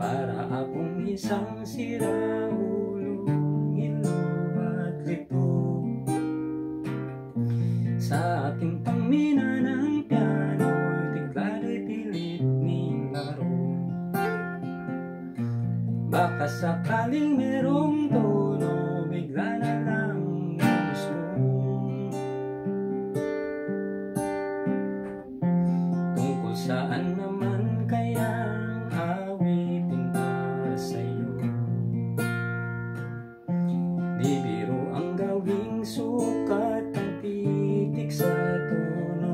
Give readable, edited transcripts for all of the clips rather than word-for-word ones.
Para akong isang siraulong hilo at lito sa aking pangmina ng piano, tikla'y pilit nilaro. Baka sakaling merong tono, bigla na lang umusbong. Tungkol saan naman kayang awitin para sa'yo? Di biro ang gawing sukat ang titik sa tono.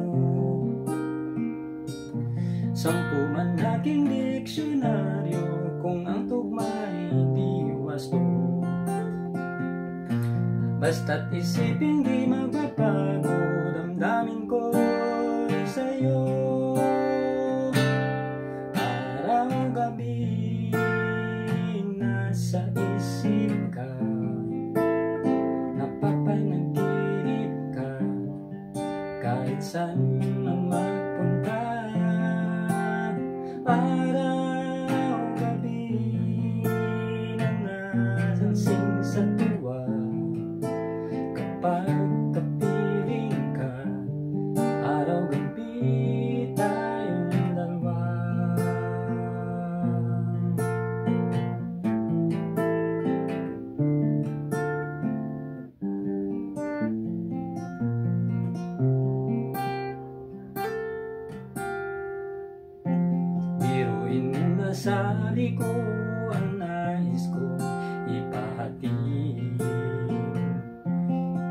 10 man aking diksyonaryo kung ang tugma'y di wasto. Basta't isipin di magbabago, damdamin ko'y sa'yo. Araw-gabi nasa isip ka, napapanaginip ka, kahit saan man magpunta. Araw-gabi na nasansing sa tuwa, kapag kapiling ka. Araw-gabi tayong dalawa. Biruin mo na sa liko ang nais ko ipahatid.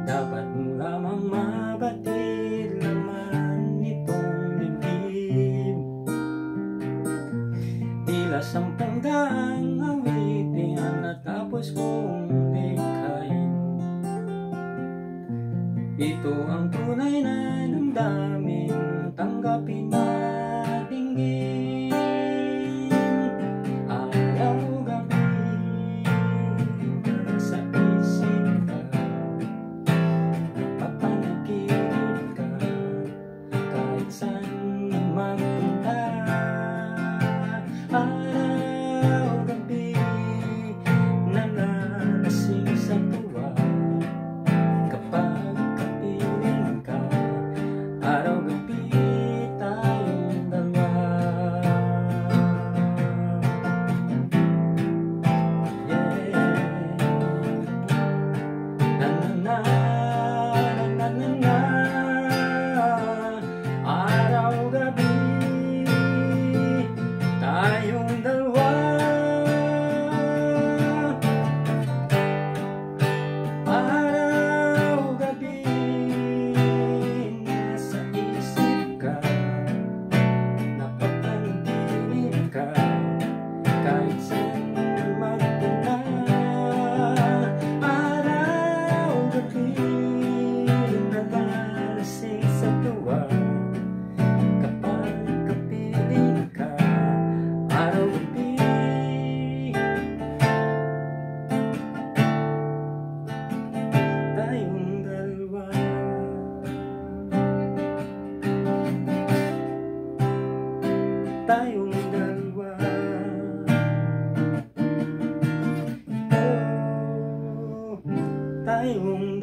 Dapat mo lamang mabatid laman nitong dibdib. Tila 10 daang awitin ang natapos kong likhain. Ito ang tunay na damdamin, tanggapin at dinggin. Araw-gabi nasa isip ka, napapanaginip ka, kahit saan magpunta. Araw-gabi nalalasing sa tuwa, kapag kapiling ka. Araw-gabi tayong dalawa. Na na na na na. Araw-gabi tayong dalawa. Araw-gabi nasa isip ka, napapanaginip ka, kahit saan magpunta. Araw-gabi nalalasing sa tuwa, kapag kapiling ka. Araw-gabi tayong dalawa. Tayong dalawa. Oh, tayong